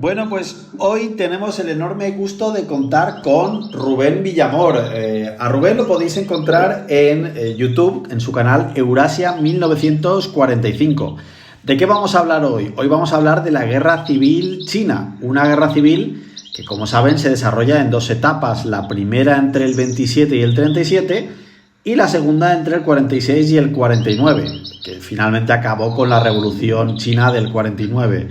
Bueno, pues hoy tenemos el enorme gusto de contar con Rubén Villamor. A Rubén lo podéis encontrar en YouTube, en su canal Eurasia 1945. ¿De qué vamos a hablar hoy? Hoy vamos a hablar de la Guerra Civil China, una guerra civil que, como saben, se desarrolla en dos etapas. La primera entre el 27 y el 37 y la segunda entre el 46 y el 49, que finalmente acabó con la Revolución China del 49.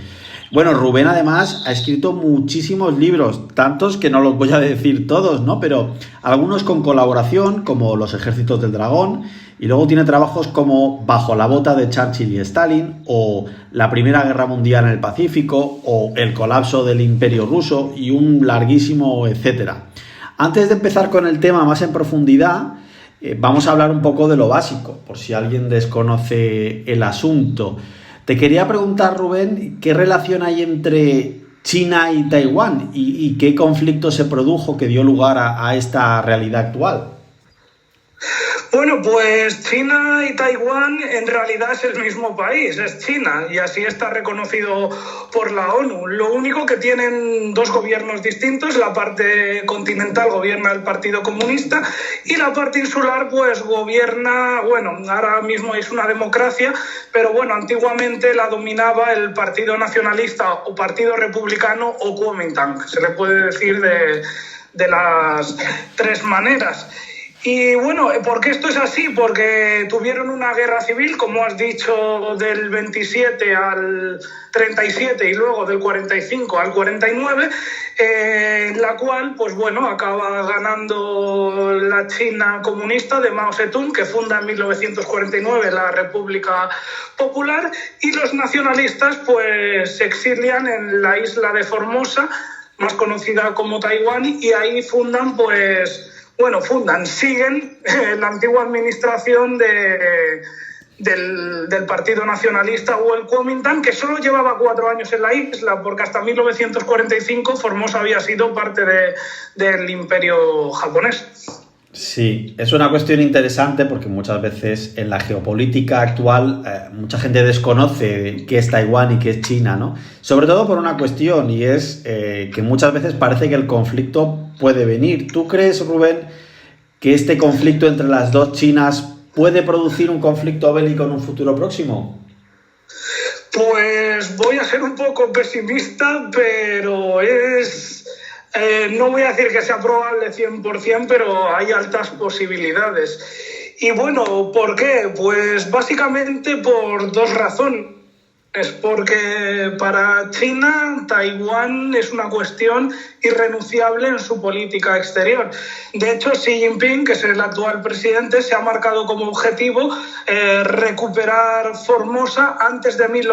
Bueno, Rubén además ha escrito muchísimos libros, tantos que no los voy a decir todos, ¿no? Pero algunos con colaboración, como Los Ejércitos del Dragón, y luego tiene trabajos como Bajo la bota de Churchill y Stalin, o La Primera Guerra Mundial en el Pacífico, o El colapso del Imperio Ruso, y un larguísimo etcétera. Antes de empezar con el tema más en profundidad, vamos a hablar un poco de lo básico, por si alguien desconoce el asunto. Te quería preguntar, Rubén, ¿qué relación hay entre China y Taiwán y qué conflicto se produjo que dio lugar a esta realidad actual? Bueno, pues China y Taiwán en realidad es el mismo país, es China, y así está reconocido por la ONU. Lo único que tienen dos gobiernos distintos: la parte continental gobierna el Partido Comunista y la parte insular pues gobierna, bueno, ahora mismo es una democracia, pero bueno, antiguamente la dominaba el Partido Nacionalista o Partido Republicano o Kuomintang. Se le puede decir de las tres maneras. Y bueno, ¿por qué esto es así? Porque tuvieron una guerra civil, como has dicho, del 27 al 37 y luego del 45 al 49, en la cual, pues bueno, acaba ganando la China comunista de Mao Zedong, que funda en 1949 la República Popular, y los nacionalistas pues se exilian en la isla de Formosa, más conocida como Taiwán, y ahí siguen la antigua administración del Partido Nacionalista o el Kuomintang, que solo llevaba 4 años en la isla, porque hasta 1945 Formosa había sido parte del Imperio japonés. Sí, es una cuestión interesante porque muchas veces en la geopolítica actual mucha gente desconoce qué es Taiwán y qué es China, ¿no? Sobre todo por una cuestión, y es que muchas veces parece que el conflicto puede venir. ¿Tú crees, Rubén, que este conflicto entre las dos Chinas puede producir un conflicto bélico en un futuro próximo? Pues voy a ser un poco pesimista, pero no voy a decir que sea probable 100%, pero hay altas posibilidades. Y bueno, ¿por qué? Pues básicamente por dos razones. Porque para China, Taiwán es una cuestión irrenunciable en su política exterior. De hecho, Xi Jinping, que es el actual presidente, se ha marcado como objetivo recuperar Formosa antes del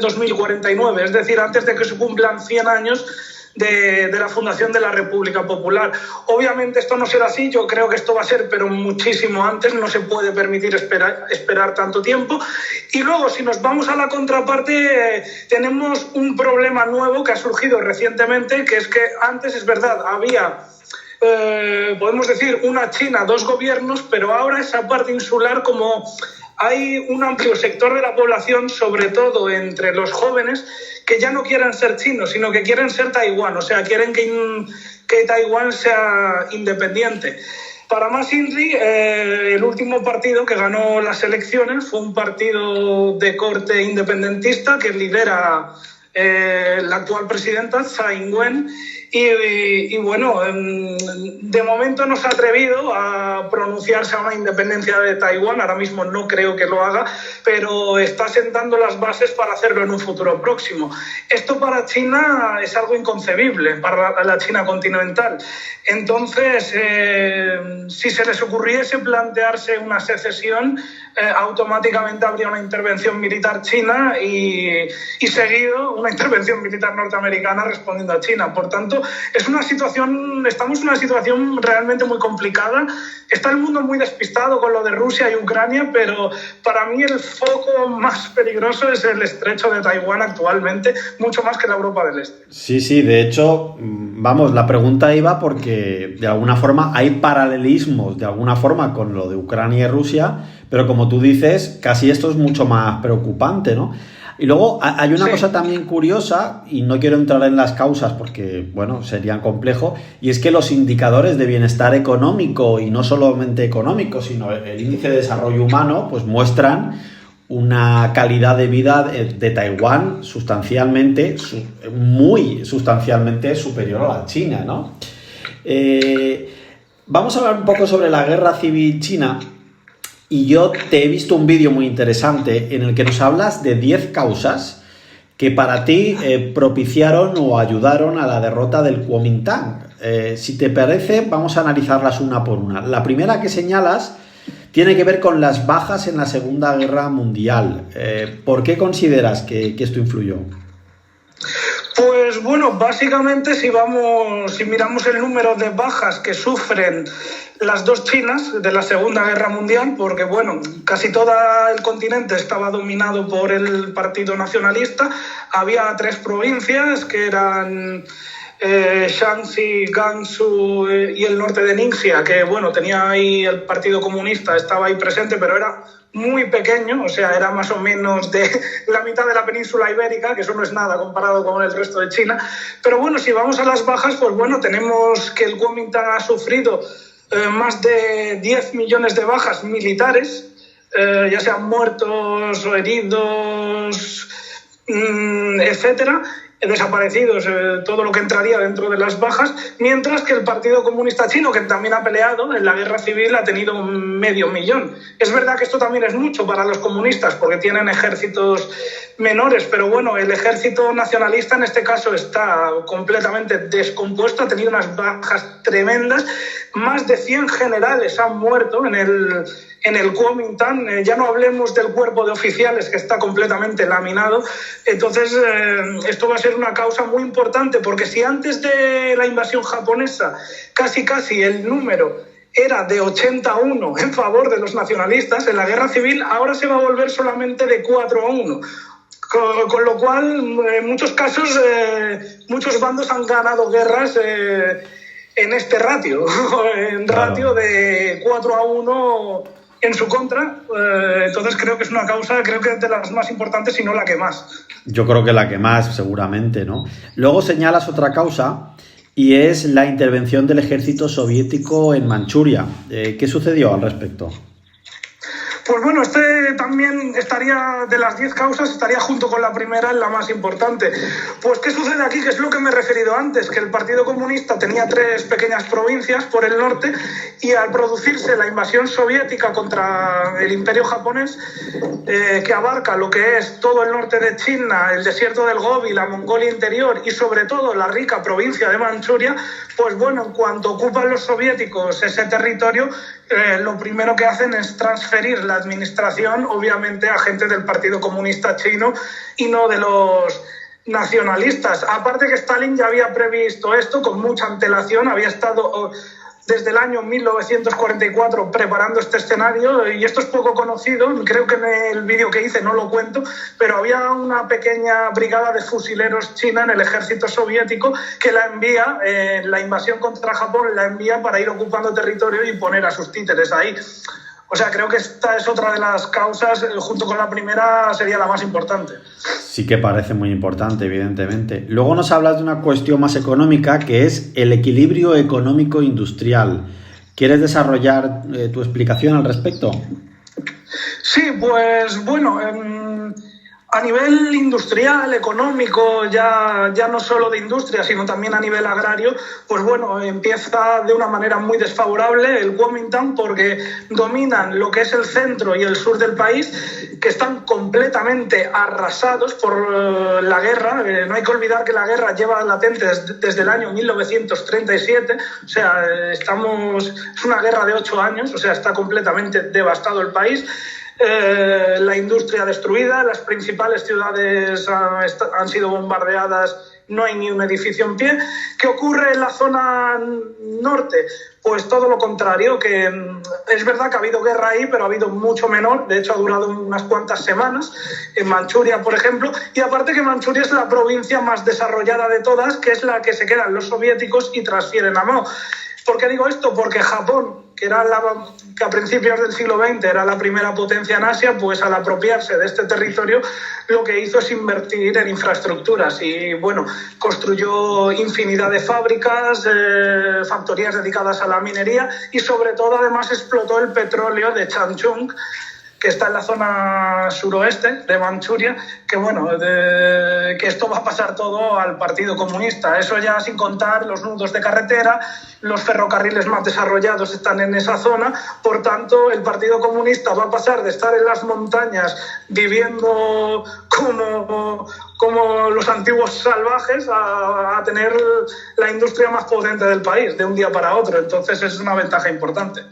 2049, es decir, antes de que se cumplan 100 años de la fundación de la República Popular. Obviamente esto no será así, yo creo que esto va a ser, pero muchísimo antes. No se puede permitir esperar tanto tiempo. Y luego, si nos vamos a la contraparte, tenemos un problema nuevo que ha surgido recientemente, que es que antes, es verdad, había podemos decir una China, dos gobiernos, pero ahora esa parte insular, como hay un amplio sector de la población, sobre todo entre los jóvenes, que ya no quieren ser chinos, sino que quieren ser Taiwán, o sea, quieren que Taiwán sea independiente. Para más INRI, el último partido que ganó las elecciones fue un partido de corte independentista que lidera la actual presidenta, Tsai Ing-wen, y bueno, de momento no se ha atrevido a pronunciarse a una independencia de Taiwán. Ahora mismo no creo que lo haga, pero está sentando las bases para hacerlo en un futuro próximo. Esto para China es algo inconcebible, para la China continental. Entonces, si se les ocurriese plantearse una secesión, automáticamente habría una intervención militar china y seguido una intervención militar norteamericana respondiendo a China. Por tanto, estamos en una situación realmente muy complicada. Está el mundo muy despistado con lo de Rusia y Ucrania, pero para mí el foco más peligroso es el estrecho de Taiwán actualmente, mucho más que la Europa del Este. Sí, de hecho, vamos, la pregunta iba porque de alguna forma hay paralelismos, de alguna forma, con lo de Ucrania y Rusia, pero como tú dices, casi esto es mucho más preocupante, ¿no? Y luego hay una Sí. cosa también curiosa, y no quiero entrar en las causas porque, bueno, sería complejo, y es que los indicadores de bienestar económico, y no solamente económico, sino el índice de desarrollo humano, pues muestran una calidad de vida de Taiwán sustancialmente, muy sustancialmente superior a la China, ¿no? Vamos a hablar un poco sobre la guerra civil china. Y yo te he visto un vídeo muy interesante en el que nos hablas de 10 causas que para ti propiciaron o ayudaron a la derrota del Kuomintang. Si te parece, vamos a analizarlas una por una. La primera que señalas tiene que ver con las bajas en la Segunda Guerra Mundial. ¿Por qué consideras que esto influyó? Pues bueno, básicamente si miramos el número de bajas que sufren las dos Chinas de la Segunda Guerra Mundial, porque bueno, casi todo el continente estaba dominado por el Partido Nacionalista, había 3 provincias que eran Shanxi, Gansu y el norte de Ningxia, que bueno, tenía ahí el Partido Comunista, estaba ahí presente, pero era muy pequeño, o sea, era más o menos de la mitad de la península ibérica, que eso no es nada comparado con el resto de China. Pero bueno, si vamos a las bajas, pues bueno, tenemos que el Kuomintang ha sufrido más de 10 millones de bajas militares, ya sean muertos o heridos, etcétera, desaparecidos, todo lo que entraría dentro de las bajas, mientras que el Partido Comunista Chino, que también ha peleado en la guerra civil, ha tenido 500.000. Es verdad que esto también es mucho para los comunistas, porque tienen ejércitos menores, pero bueno, el ejército nacionalista en este caso está completamente descompuesto, ha tenido unas bajas tremendas, más de 100 generales han muerto en el Kuomintang, ya no hablemos del cuerpo de oficiales que está completamente laminado. Entonces esto va a ser una causa muy importante, porque si antes de la invasión japonesa casi el número era de 80-1 en favor de los nacionalistas, en la guerra civil ahora se va a volver solamente de 4-1. Con lo cual, en muchos casos, muchos bandos han ganado guerras en este ratio, en ratio de 4-1 en su contra. Entonces creo que es una causa, creo que de las más importantes, si no la que más. Yo creo que la que más, seguramente, ¿no? Luego señalas otra causa, y es la intervención del ejército soviético en Manchuria. ¿Qué sucedió al respecto? Pues bueno, este también estaría, de las 10 causas, estaría junto con la primera en la más importante. Pues ¿qué sucede aquí? Que es lo que me he referido antes, que el Partido Comunista tenía 3 pequeñas provincias por el norte, y al producirse la invasión soviética contra el imperio japonés, que abarca lo que es todo el norte de China, el desierto del Gobi, la Mongolia interior y sobre todo la rica provincia de Manchuria, pues bueno, en cuanto ocupan los soviéticos ese territorio, lo primero que hacen es transferir la administración, obviamente, a gente del Partido Comunista Chino y no de los nacionalistas. Aparte que Stalin ya había previsto esto con mucha antelación, había estado desde el año 1944 preparando este escenario, y esto es poco conocido, creo que en el vídeo que hice no lo cuento, pero había una pequeña brigada de fusileros china en el ejército soviético que la envía, la invasión contra Japón la envía para ir ocupando territorio y poner a sus títeres ahí. O sea, creo que esta es otra de las causas, junto con la primera sería la más importante. Sí que parece muy importante, evidentemente. Luego nos hablas de una cuestión más económica, que es el equilibrio económico-industrial. ¿Quieres desarrollar tu explicación al respecto? Sí, pues bueno, a nivel industrial, económico, ya no solo de industria, sino también a nivel agrario, pues bueno, empieza de una manera muy desfavorable el Kuomintang, porque dominan lo que es el centro y el sur del país, que están completamente arrasados por la guerra. No hay que olvidar que la guerra lleva latente desde el año 1937, o sea, es una guerra de 8 años, o sea, está completamente devastado el país. La industria destruida, las principales ciudades han sido bombardeadas, no hay ni un edificio en pie. ¿Qué ocurre en la zona norte? Pues todo lo contrario, que es verdad que ha habido guerra ahí, pero ha habido mucho menor, de hecho ha durado unas cuantas semanas, en Manchuria, por ejemplo, y aparte que Manchuria es la provincia más desarrollada de todas, que es la que se quedan los soviéticos y transfieren a Mao. ¿Por qué digo esto? Porque Japón, que a principios del siglo XX era la primera potencia en Asia, pues al apropiarse de este territorio lo que hizo es invertir en infraestructuras y bueno, construyó infinidad de fábricas, factorías dedicadas a la minería y sobre todo además explotó el petróleo de Changchun, que está en la zona suroeste de Manchuria, que bueno, que esto va a pasar todo al Partido Comunista. Eso ya sin contar los nudos de carretera, los ferrocarriles más desarrollados están en esa zona. Por tanto, el Partido Comunista va a pasar de estar en las montañas viviendo como los antiguos salvajes a tener la industria más potente del país de un día para otro. Entonces es una ventaja importante.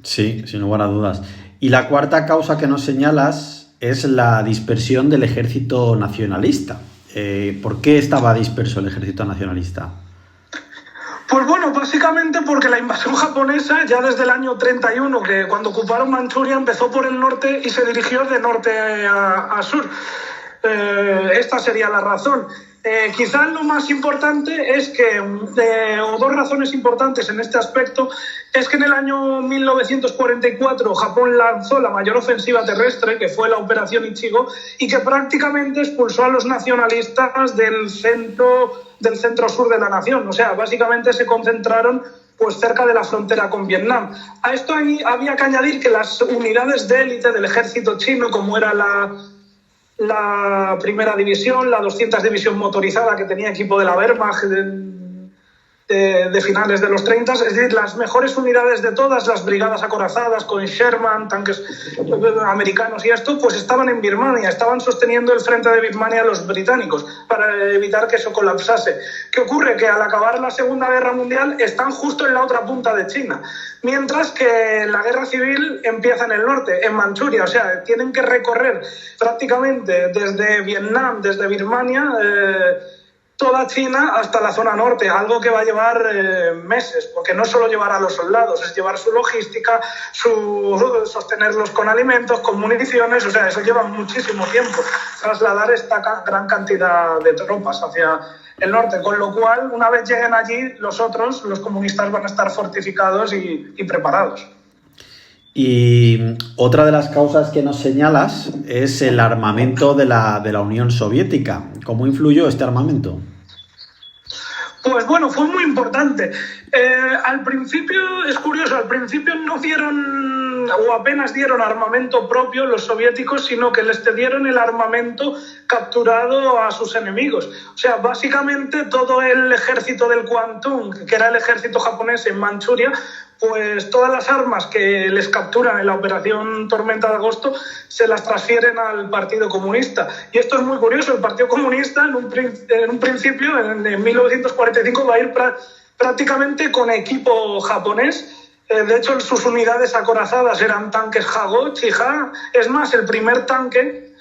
Sí, sin lugar a dudas. Y la cuarta causa que nos señalas es la dispersión del ejército nacionalista. ¿Por qué estaba disperso el ejército nacionalista? Pues bueno, básicamente porque la invasión japonesa ya desde el año 31, que cuando ocuparon Manchuria, empezó por el norte y se dirigió de norte a sur. Esta sería la razón. Quizás lo más importante es que, o dos razones importantes en este aspecto, es que en el año 1944 Japón lanzó la mayor ofensiva terrestre, que fue la Operación Ichigo, y que prácticamente expulsó a los nacionalistas del centro sur de la nación. O sea, básicamente se concentraron pues cerca de la frontera con Vietnam. A esto había que añadir que las unidades de élite del ejército chino, como era la primera división, la 200 división motorizada que tenía equipo de la Wehrmacht de finales de los 30, es decir, las mejores unidades de todas, las brigadas acorazadas con Sherman, tanques americanos y esto, pues estaban en Birmania, estaban sosteniendo el frente de Birmania a los británicos para evitar que eso colapsase. ¿Qué ocurre? Que al acabar la Segunda Guerra Mundial están justo en la otra punta de China, mientras que la guerra civil empieza en el norte, en Manchuria. O sea, tienen que recorrer prácticamente desde Vietnam, desde Birmania, toda China hasta la zona norte, algo que va a llevar meses, porque no solo llevar a los soldados, es llevar su logística, sostenerlos con alimentos, con municiones. O sea, eso lleva muchísimo tiempo, trasladar esta gran cantidad de tropas hacia el norte, con lo cual, una vez lleguen allí, los comunistas, van a estar fortificados y preparados. Y otra de las causas que nos señalas es el armamento de la Unión Soviética. ¿Cómo influyó este armamento? Pues bueno, fue muy importante. Al principio, es curioso, al principio no dieron o apenas dieron armamento propio los soviéticos, sino que les cedieron el armamento capturado a sus enemigos. O sea, básicamente todo el ejército del Kwantung, que era el ejército japonés en Manchuria, pues todas las armas que les capturan en la Operación Tormenta de Agosto se las transfieren al Partido Comunista. Y esto es muy curioso, el Partido Comunista en un principio, en 1945, va a ir prácticamente con equipo japonés. De hecho, sus unidades acorazadas eran tanques Hago, Chi-Ha. Es más, el primer tanque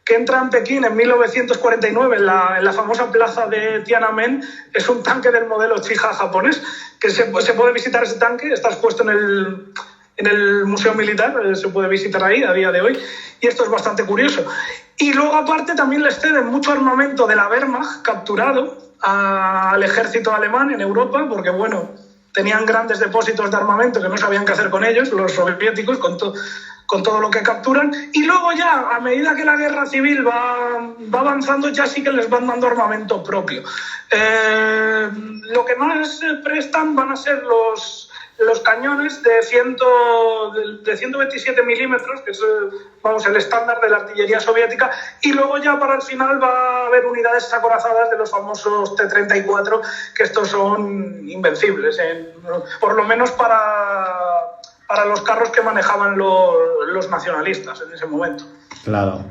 que entra en Pekín en 1949 en la famosa plaza de Tiananmen es un tanque del modelo Chi-Ha japonés, que se puede visitar ese tanque, está expuesto en el Museo Militar, se puede visitar ahí a día de hoy, y esto es bastante curioso. Y luego aparte también les ceden mucho armamento de la Wehrmacht capturado al ejército alemán en Europa, porque bueno, tenían grandes depósitos de armamento que no sabían qué hacer con ellos, los soviéticos, con todo lo que capturan. Y luego ya, a medida que la guerra civil va avanzando, ya sí que les van dando armamento propio. Lo que más prestan van a ser los cañones de 127 milímetros, que es el estándar de la artillería soviética, y luego ya para el final va a haber unidades acorazadas de los famosos T-34, que estos son invencibles, por lo menos para los carros que manejaban los nacionalistas en ese momento. Claro.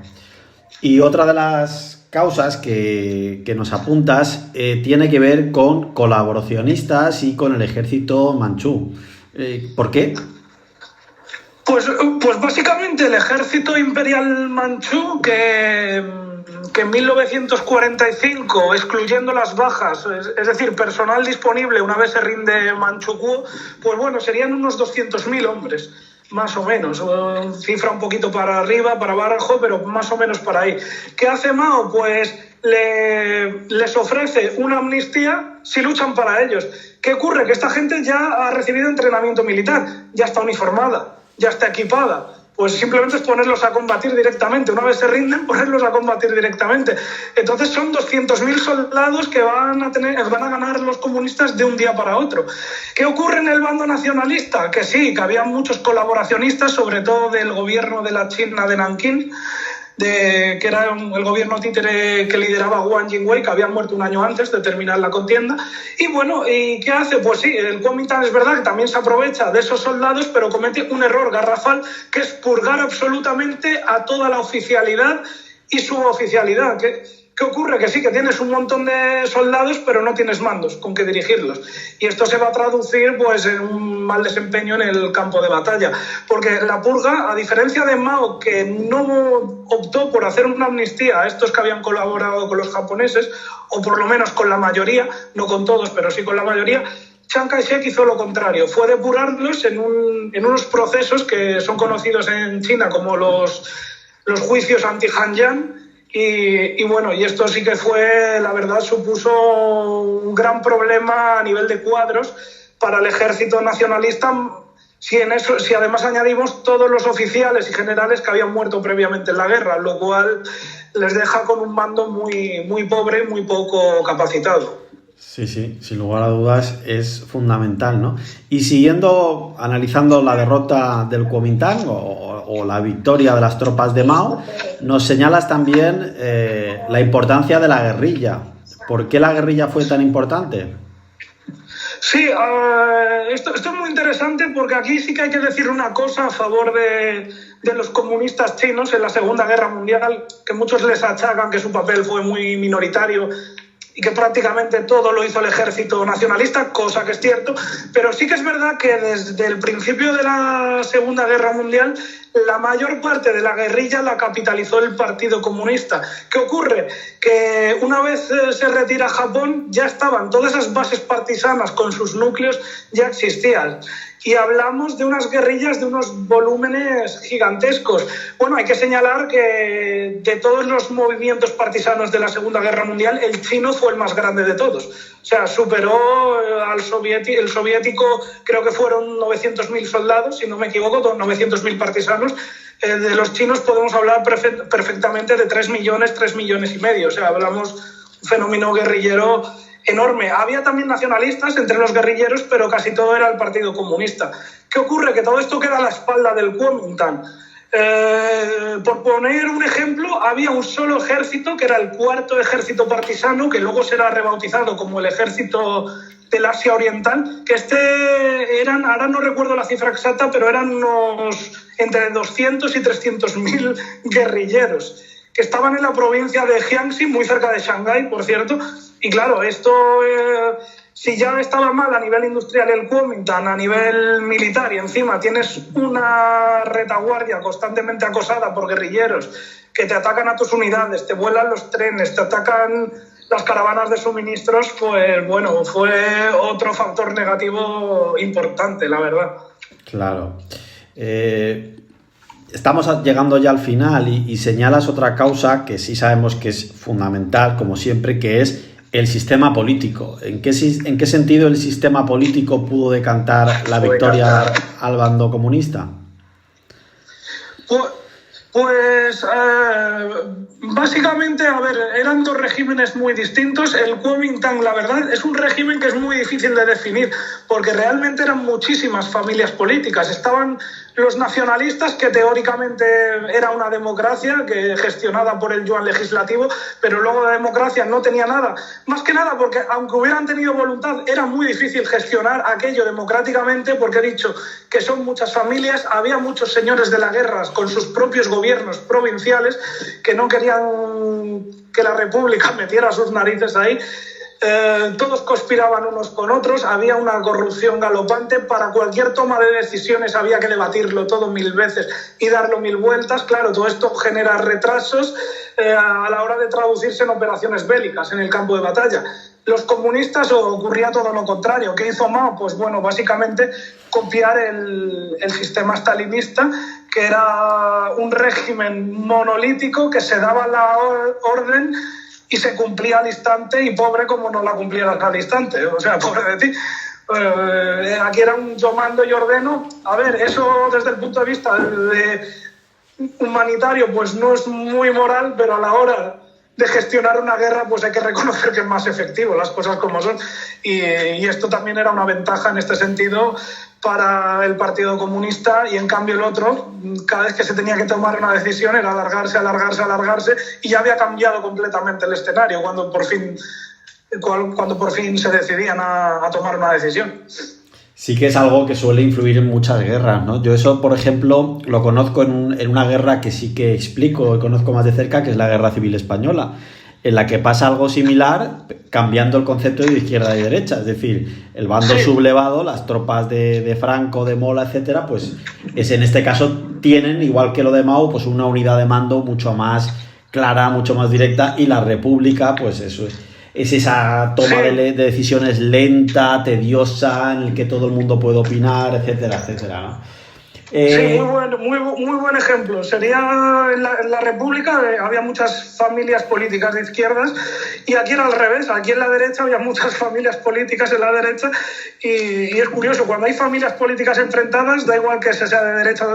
Y otra de las causas que nos apuntas tiene que ver con colaboracionistas y con el ejército manchú. ¿Por qué? Pues básicamente el ejército imperial manchú, que en 1945, excluyendo las bajas, es decir, personal disponible una vez se rinde Manchukuo, pues bueno, serían unos 200.000 hombres, más o menos, cifra un poquito para arriba, para abajo, pero más o menos para ahí. ¿Qué hace Mao? Pues les ofrece una amnistía si luchan para ellos. ¿Qué ocurre? Que esta gente ya ha recibido entrenamiento militar, ya está uniformada, ya está equipada. Pues simplemente es ponerlos a combatir directamente. Una vez se rinden, ponerlos a combatir directamente. Entonces son 200.000 soldados que van a ganar los comunistas de un día para otro. ¿Qué ocurre en el bando nacionalista? Que sí, que había muchos colaboracionistas, sobre todo del gobierno de la China de Nankín, que era el gobierno títere que lideraba Wang Jingwei, que había muerto un año antes de terminar la contienda. Y bueno, ¿y qué hace? Pues sí, el Kuomintang es verdad que también se aprovecha de esos soldados, pero comete un error garrafal, que es purgar absolutamente a toda la oficialidad y suboficialidad. ¿Qué ocurre? Que sí, que tienes un montón de soldados, pero no tienes mandos con que dirigirlos. Y esto se va a traducir pues, en un mal desempeño en el campo de batalla. Porque la purga, a diferencia de Mao, que no optó por hacer una amnistía a estos que habían colaborado con los japoneses, o por lo menos con la mayoría, no con todos, pero sí con la mayoría, Chiang Kai-shek hizo lo contrario. Fue depurarlos en unos procesos que son conocidos en China como los juicios anti-Hanyan. Y bueno, y esto sí que fue, la verdad, supuso un gran problema a nivel de cuadros para el ejército nacionalista, si además añadimos todos los oficiales y generales que habían muerto previamente en la guerra, lo cual les deja con un mando muy, muy pobre, muy poco capacitado. Sí, sin lugar a dudas es fundamental, ¿no? Y siguiendo, analizando la derrota del Kuomintang o la victoria de las tropas de Mao, nos señalas también la importancia de la guerrilla. ¿Por qué la guerrilla fue tan importante? Sí, esto es muy interesante porque aquí sí que hay que decir una cosa a favor de los comunistas chinos en la Segunda Guerra Mundial, que muchos les achacan que su papel fue muy minoritario y que prácticamente todo lo hizo el ejército nacionalista, cosa que es cierto, pero sí que es verdad que desde el principio de la Segunda Guerra Mundial la mayor parte de la guerrilla la capitalizó el Partido Comunista. ¿Qué ocurre? Que una vez se retira Japón, ya estaban todas esas bases partisanas con sus núcleos, ya existían. Y hablamos de unas guerrillas de unos volúmenes gigantescos. Bueno, hay que señalar que de todos los movimientos partisanos de la Segunda Guerra Mundial, el chino fue el más grande de todos. O sea, superó al soviético, el soviético creo que fueron 900.000 soldados, si no me equivoco, 900.000 partisanos. De los chinos podemos hablar perfectamente de 3 millones, 3 millones y medio. O sea, hablamos de un fenómeno guerrillero enorme. Había también nacionalistas entre los guerrilleros, pero casi todo era el Partido Comunista. ¿Qué ocurre? Que todo esto queda a la espalda del Kuomintang. Por poner un ejemplo, había un solo ejército, que era el cuarto ejército partisano, que luego será rebautizado como el ejército del Asia Oriental, que eran, ahora no recuerdo la cifra exacta, pero eran entre 200 y 300.000 guerrilleros, que estaban en la provincia de Jiangxi, muy cerca de Shanghái, por cierto. Y claro, esto, si ya estaba mal a nivel industrial el Kuomintang, a nivel militar, y encima tienes una retaguardia constantemente acosada por guerrilleros que te atacan a tus unidades, te vuelan los trenes, te atacan las caravanas de suministros, pues bueno, fue otro factor negativo importante, la verdad. Claro. Estamos llegando ya al final y señalas otra causa que sí sabemos que es fundamental, como siempre, que es el sistema político. ¿En qué sentido el sistema político pudo decantar la victoria al bando comunista? Pues básicamente, a ver, eran dos regímenes muy distintos. El Kuomintang, la verdad, es un régimen que es muy difícil de definir, porque realmente eran muchísimas familias políticas. Estaban los nacionalistas, que teóricamente era una democracia gestionada por el yuan legislativo, pero luego la democracia no tenía nada. Más que nada porque, aunque hubieran tenido voluntad, era muy difícil gestionar aquello democráticamente, porque he dicho que son muchas familias, había muchos señores de la guerra con sus propios gobiernos provinciales que no querían que la república metiera sus narices ahí. Todos conspiraban unos con otros, había una corrupción galopante. Para cualquier toma de decisiones había que debatirlo todo 1000 veces y darlo 1000 vueltas. Claro, todo esto genera retrasos a la hora de traducirse en operaciones bélicas en el campo de batalla. Los comunistas ocurría todo lo contrario. ¿Qué hizo Mao? Pues bueno, básicamente copiar el sistema stalinista, que era un régimen monolítico que se daba la orden y se cumplía al instante, y pobre como no la cumplieras al instante, o sea, pobre de ti. Aquí era un yo mando y ordeno. A ver, eso desde el punto de vista humanitario pues no es muy moral, pero a la hora de gestionar una guerra pues hay que reconocer que es más efectivo, las cosas como son, y esto también era una ventaja en este sentido para el Partido Comunista, y en cambio el otro, cada vez que se tenía que tomar una decisión era alargarse, y ya había cambiado completamente el escenario cuando por fin se decidían a tomar una decisión. Sí que es algo que suele influir en muchas guerras, ¿no? Yo eso, por ejemplo, lo conozco en una guerra que sí que explico y conozco más de cerca, que es la Guerra Civil Española, en la que pasa algo similar, cambiando el concepto de izquierda y derecha. Es decir, el bando sublevado, las tropas de Franco, de Mola, etcétera, pues en este caso tienen, igual que lo de Mao, pues una unidad de mando mucho más clara, mucho más directa, y la República, pues eso es esa toma de decisiones lenta, tediosa, en el que todo el mundo puede opinar, etcétera, etcétera, ¿no? Sí, muy buen ejemplo. Sería en la República había muchas familias políticas de izquierdas, y aquí era al revés. Aquí en la derecha había muchas familias políticas en la derecha, y es curioso, cuando hay familias políticas enfrentadas, da igual que sea de derecha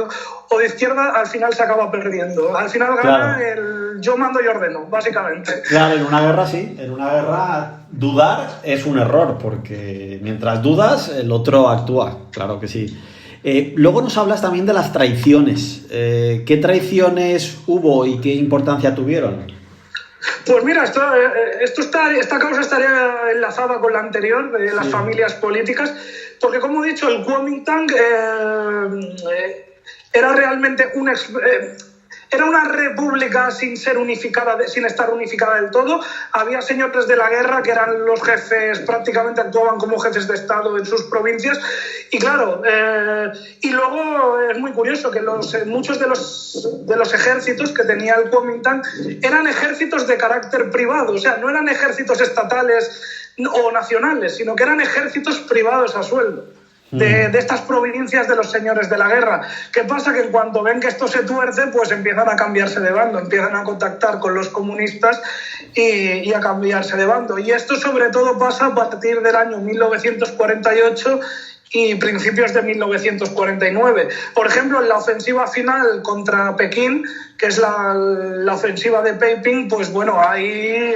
o de izquierda, al final se acaba perdiendo. Al final gana el yo mando y ordeno, básicamente. Claro, en una guerra sí. En una guerra dudar es un error, porque mientras dudas, el otro actúa. Claro que sí. Luego nos hablas también de las traiciones. ¿Qué traiciones hubo y qué importancia tuvieron? Pues mira, esta causa estaría enlazada con la anterior, de las familias políticas, porque como he dicho, el Kuomintang era realmente era una república sin estar unificada del todo. Había señores de la guerra que eran los jefes, prácticamente actuaban como jefes de Estado en sus provincias. Y claro, y luego es muy curioso que muchos de los ejércitos que tenía el Kuomintang eran ejércitos de carácter privado, o sea, no eran ejércitos estatales o nacionales, sino que eran ejércitos privados a sueldo. De estas provincias de los señores de la guerra. ¿Qué pasa? Que en cuanto ven que esto se tuerce, pues empiezan a cambiarse de bando, empiezan a contactar con los comunistas y a cambiarse de bando. Y esto sobre todo pasa a partir del año 1948 y principios de 1949. Por ejemplo, en la ofensiva final contra Pekín, que es la ofensiva de Peiping, pues bueno, ahí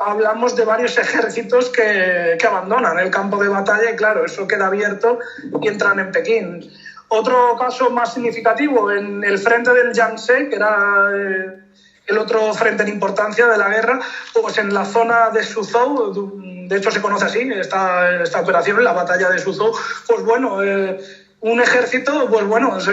hablamos de varios ejércitos que abandonan el campo de batalla, y claro, eso queda abierto y entran en Pekín. Otro caso más significativo, en el frente del Yangtze, que era el otro frente en importancia de la guerra, pues en la zona de Suzhou, de hecho se conoce así, esta operación, la batalla de Suzhou, pues bueno, un ejército, pues bueno, se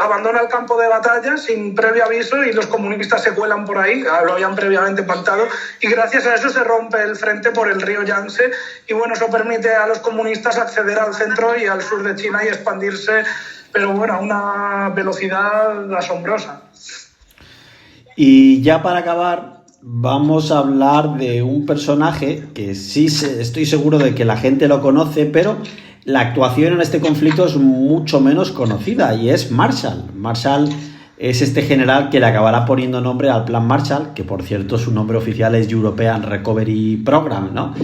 abandona el campo de batalla sin previo aviso, y los comunistas se cuelan por ahí, lo habían previamente pactado, y gracias a eso se rompe el frente por el río Yangtze, y bueno, eso permite a los comunistas acceder al centro y al sur de China y expandirse, pero bueno, a una velocidad asombrosa. Y ya para acabar, vamos a hablar de un personaje que sí estoy seguro de que la gente lo conoce, pero la actuación en este conflicto es mucho menos conocida, y es Marshall. Marshall es este general que le acabará poniendo nombre al Plan Marshall, que por cierto su nombre oficial es European Recovery Program, ¿no?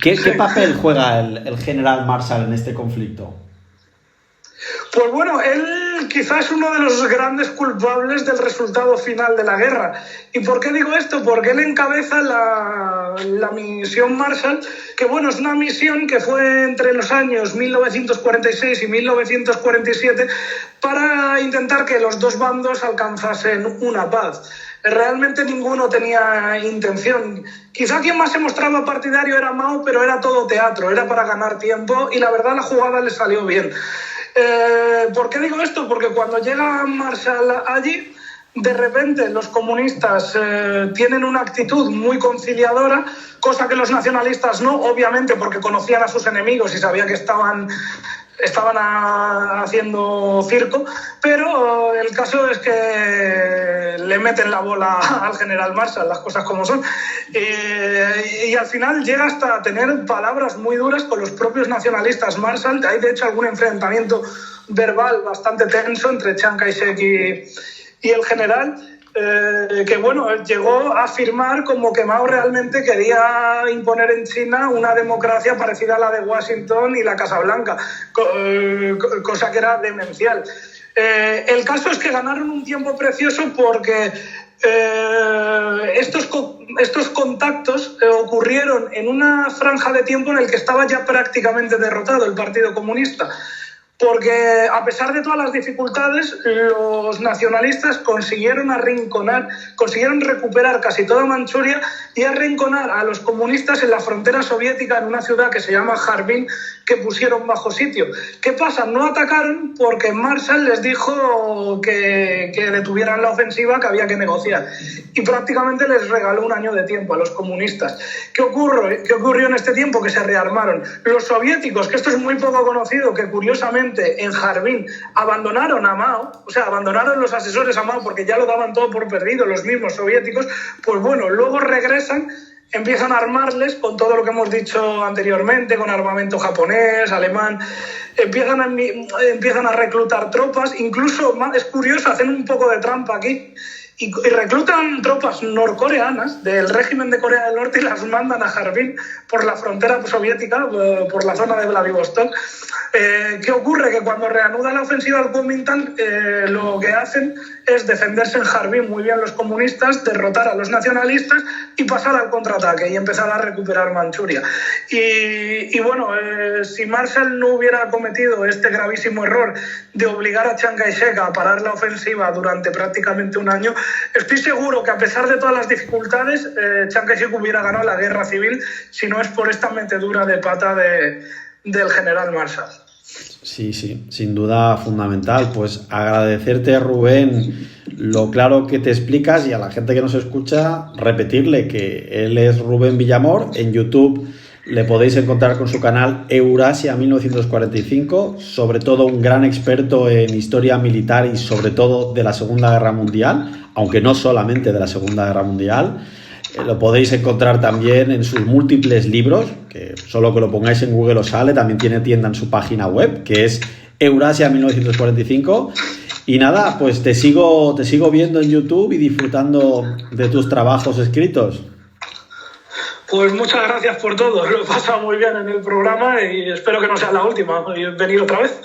¿Qué papel juega el general Marshall en este conflicto? Pues bueno, él quizás es uno de los grandes culpables del resultado final de la guerra. ¿Y por qué digo esto? Porque él encabeza la misión Marshall, que bueno, es una misión que fue entre los años 1946 y 1947 para intentar que los dos bandos alcanzasen una paz. Realmente ninguno tenía intención. Quizá quien más se mostraba partidario era Mao, pero era todo teatro, era para ganar tiempo, y la verdad la jugada le salió bien. ¿Por qué digo esto? Porque cuando llega Marshall allí, de repente los comunistas tienen una actitud muy conciliadora, cosa que los nacionalistas no, obviamente porque conocían a sus enemigos y sabían que estaban haciendo circo, pero el caso es que le meten la bola al general Marshall, las cosas como son, y al final llega hasta tener palabras muy duras con los propios nacionalistas Marshall. Hay de hecho algún enfrentamiento verbal bastante tenso entre Chiang Kai-shek y el general. que bueno, llegó a afirmar como que Mao realmente quería imponer en China una democracia parecida a la de Washington y la Casa Blanca, cosa que era demencial. El caso es que ganaron un tiempo precioso porque estos contactos ocurrieron en una franja de tiempo en el que estaba ya prácticamente derrotado el Partido Comunista. Porque a pesar de todas las dificultades, los nacionalistas consiguieron recuperar casi toda Manchuria y arrinconar a los comunistas en la frontera soviética, en una ciudad que se llama Harbin, que pusieron bajo sitio. ¿Qué pasa? No atacaron porque Marshall les dijo que detuvieran la ofensiva, que había que negociar. Y prácticamente les regaló un año de tiempo a los comunistas. ¿Qué ocurrió en este tiempo? Que se rearmaron. Los soviéticos, que esto es muy poco conocido, que curiosamente en Harbin abandonaron a Mao, o sea, abandonaron los asesores a Mao porque ya lo daban todo por perdido los mismos soviéticos, pues bueno, luego regresan, empiezan a armarles con todo lo que hemos dicho anteriormente, con armamento japonés, alemán, empiezan a reclutar tropas, incluso, es curioso, hacen un poco de trampa aquí, y reclutan tropas norcoreanas del régimen de Corea del Norte y las mandan a Harbin por la frontera soviética, por la zona de Vladivostok. ¿Qué ocurre? Que cuando reanuda la ofensiva al Kuomintang, lo que hacen es defenderse en Harbin muy bien los comunistas, derrotar a los nacionalistas y pasar al contraataque y empezar a recuperar Manchuria. Y bueno, si Marshall no hubiera cometido este gravísimo error de obligar a Chiang Kai-shek a parar la ofensiva durante prácticamente un año, estoy seguro que a pesar de todas las dificultades, Chiang Kai-shek hubiera ganado la guerra civil si no es por esta metedura de pata del general Marshall. Sí, sin duda fundamental. Pues agradecerte, Rubén, lo claro que te explicas, y a la gente que nos escucha repetirle que él es Rubén Villamor. En YouTube le podéis encontrar con su canal Eurasia 1945, sobre todo un gran experto en historia militar y sobre todo de la Segunda Guerra Mundial, aunque no solamente de la Segunda Guerra Mundial. Lo podéis encontrar también en sus múltiples libros, que solo que lo pongáis en Google os sale. También tiene tienda en su página web, que es Eurasia 1945. Y nada, pues te sigo viendo en YouTube y disfrutando de tus trabajos escritos. Pues muchas gracias por todo. Lo he pasado muy bien en el programa y espero que no sea la última y venir otra vez.